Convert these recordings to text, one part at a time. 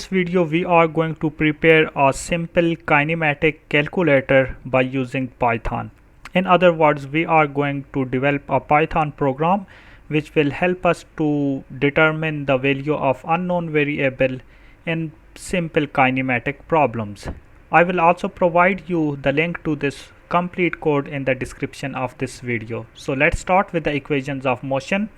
video we are going to prepare a simple kinematic calculator by using Python. In other words, we are going to develop a Python program which will help us to determine the value of unknown variable in simple kinematic problems. I will also provide you the link to this complete code in the description of this video. So let's start with the equations of motion.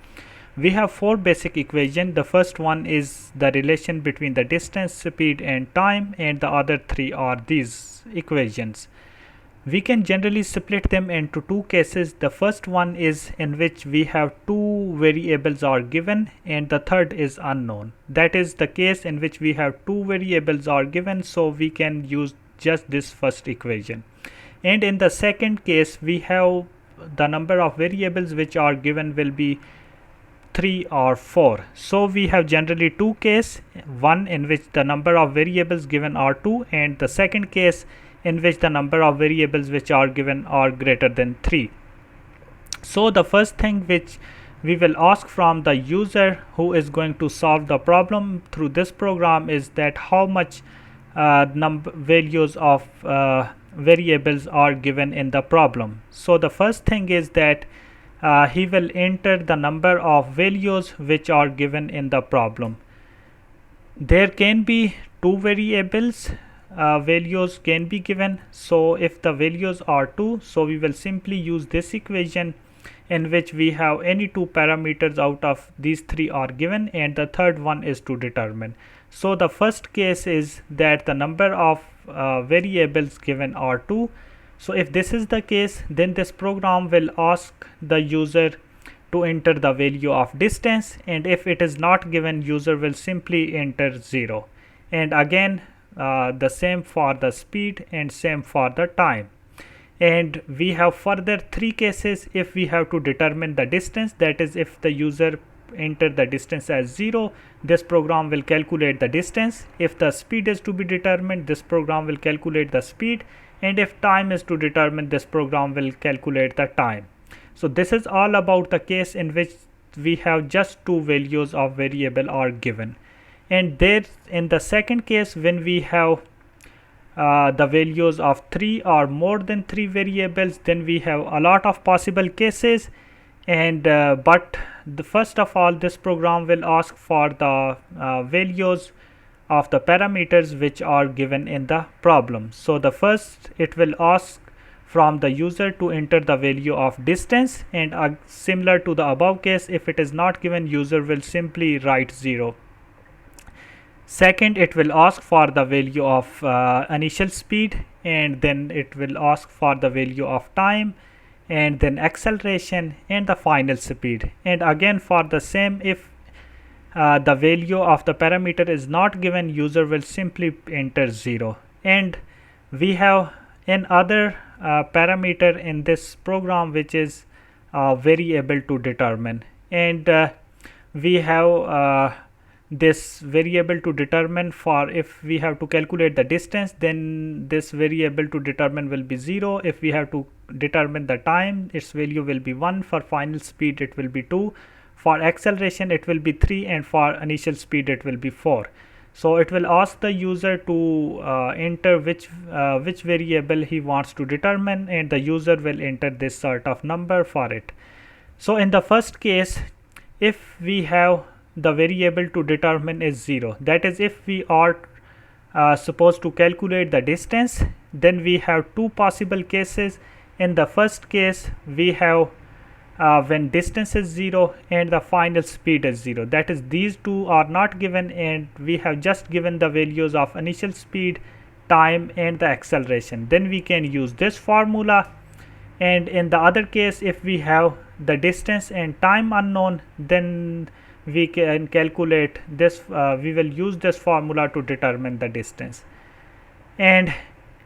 We have four basic equations. The first one is the relation between the distance, speed and time, and the other three are these equations. We can generally split them into two cases. The first one is in which we have two variables are given and the third is unknown. That is the case in which we have two variables are given, so we can use just this first equation. And in the second case, we have the number of variables which are given will be 3 or 4. So we have generally two cases, one in which the number of variables given are 2 and the second case in which the number of variables which are given are greater than 3. So the first thing which we will ask from the user who is going to solve the problem through this program is that how much values of variables are given in the problem. So the first thing is that he will enter the number of values which are given in the problem. There can be two variables, values can be given. So if the values are 2, so we will simply use this equation in which we have any two parameters out of these three are given and the third one is to determine. So the first case is that the number of variables given are 2. So if this is the case, then this program will ask the user to enter the value of distance, and if it is not given, user will simply enter 0. And again the same for the speed and same for the time. And we have further three cases if we have to determine the distance. That is, if the user enter the distance as 0, this program will calculate the distance. If the speed is to be determined, this program will calculate the speed, and if time is to determine, this program will calculate the time. So this is all about the case in which we have just two values of variable are given. And there in the second case, when we have the values of 3 or more than 3 variables, then we have a lot of possible cases. And but first of all, this program will ask for the values of the parameters which are given in the problem. So the first, it will ask from the user to enter the value of distance, and similar to the above case, if it is not given, user will simply write 0. Second, it will ask for the value of initial speed, and then it will ask for the value of time, and then acceleration and the final speed. And again for the same, if the value of the parameter is not given, user will simply enter 0. And we have another parameter in this program which is variable to determine, and we have this variable to determine for if we have to calculate the distance, then this variable to determine will be 0. If we have to determine the time, its value will be 1. For final speed, it will be 2. For acceleration, it will be 3, and for initial speed, it will be 4. So it will ask the user to enter which variable he wants to determine, and the user will enter this sort of number for it. So in the first case, if we have the variable to determine is 0, that is, if we are supposed to calculate the distance, then we have two possible cases. In the first case, we have when distance is 0 and the final speed is 0. That is, these two are not given, and we have just given the values of initial speed, time and the acceleration. Then we can use this formula. And in the other case, if we have the distance and time unknown, then we can calculate this, we will use this formula to determine the distance. And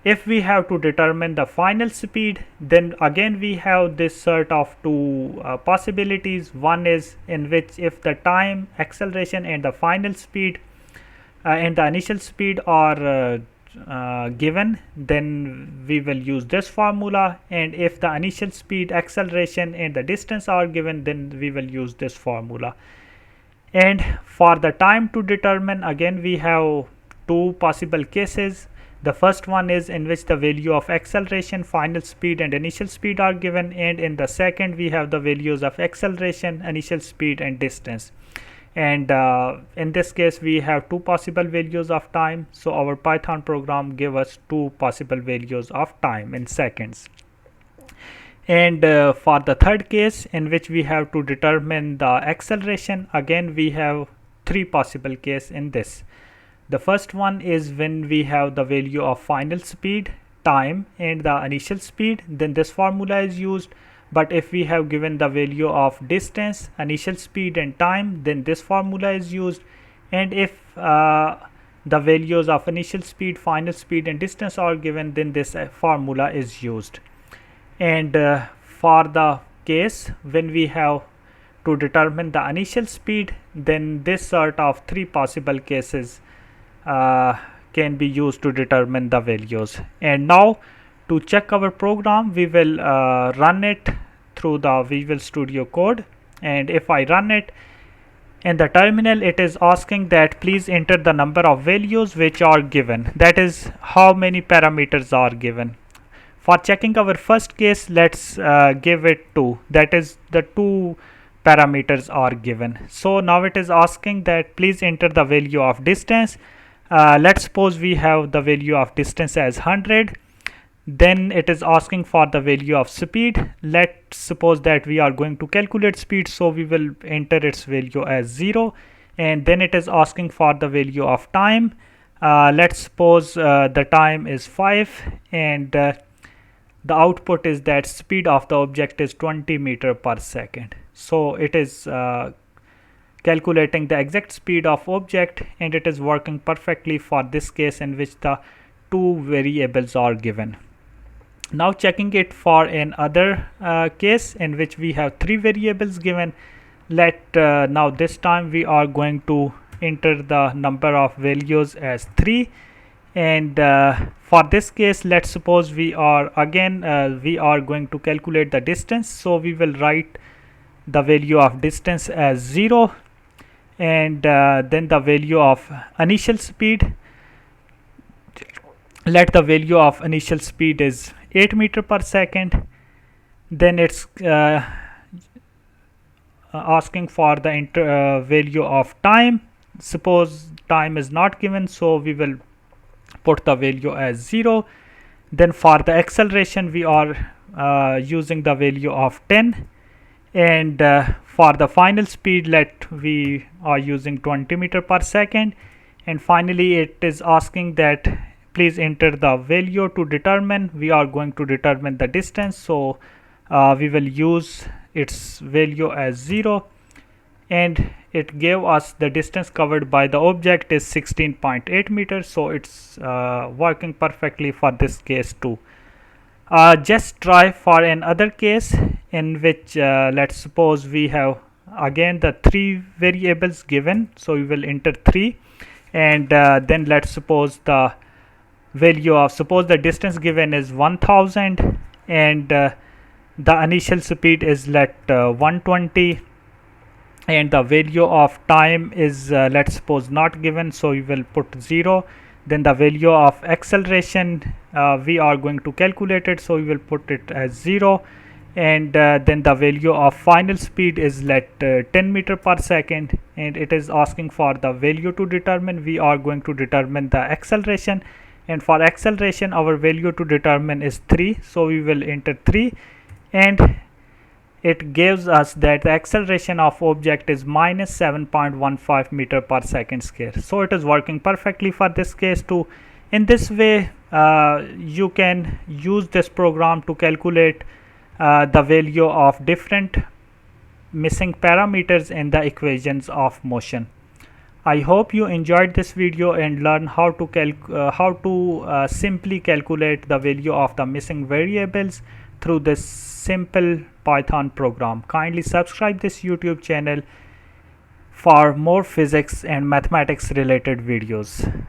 if we have to determine the final speed, then again we have this sort of two possibilities. One is in which if the time, acceleration and the final speed and the initial speed are given, then we will use this formula, and if the initial speed, acceleration and the distance are given, then we will use this formula. And for the time to determine, again we have two possible cases. The first one is in which the value of acceleration, final speed and initial speed are given, and in the second we have the values of acceleration, initial speed and distance. And in this case we have two possible values of time, so our Python program give us two possible values of time in seconds. And for the third case in which we have to determine the acceleration, again we have three possible case in this. The first one is when we have the value of final speed, time and the initial speed, then this formula is used. But if we have given the value of distance, initial speed and time, then this formula is used. And if the values of initial speed, final speed and distance are given, then this formula is used. And for the case when we have to determine the initial speed, then this sort of three possible cases can be used to determine the values. And now to check our program, we will run it through the Visual Studio Code. And if I run it in the terminal, it is asking that please enter the number of values which are given, that is how many parameters are given. For checking our first case, let's give it 2, that is the 2 parameters are given. So now it is asking that please enter the value of distance. Let's suppose we have the value of distance as 100. Then it is asking for the value of speed. Let's suppose that we are going to calculate speed, so we will enter its value as 0. And then it is asking for the value of time. Let's suppose the time is 5, and the output is that speed of the object is 20 meter per second. So it is calculating the exact speed of object, and it is working perfectly for this case in which the two variables are given. Now checking it for another case in which we have three variables given. Now this time we are going to enter the number of values as 3. And for this case, let's suppose we are going to calculate the distance, so we will write the value of distance as 0, and then the value of initial speed, let the value of initial speed is 8 meter per second. Then it's asking for the value of time. Suppose time is not given, so we will put the value as 0. Then for the acceleration, we are using the value of 10. And for the final speed, we are using 20 meter per second. And finally it is asking that please enter the value to determine. We are going to determine the distance, so we will use its value as 0, and it gave us the distance covered by the object is 16.8 meters, so it's working perfectly for this case too. Just try for another case in which let's suppose we have again the three variables given, so we will enter 3, and then let's suppose the value of, suppose the distance given is 1000, and the initial speed is 120, and the value of time is let's suppose not given, so we will put 0. Then the value of acceleration, we are going to calculate it, so we will put it as 0. And then the value of final speed is 10 meter per second, and it is asking for the value to determine. We are going to determine the acceleration, and for acceleration our value to determine is 3, so we will enter 3, and it gives us that the acceleration of object is minus 7.15 meter per second square. So it is working perfectly for this case too. In this way you can use this program to calculate the value of different missing parameters in the equations of motion. I hope you enjoyed this video and learned how to simply calculate the value of the missing variables through this simple Python program. Kindly subscribe this YouTube channel for more physics and mathematics related videos.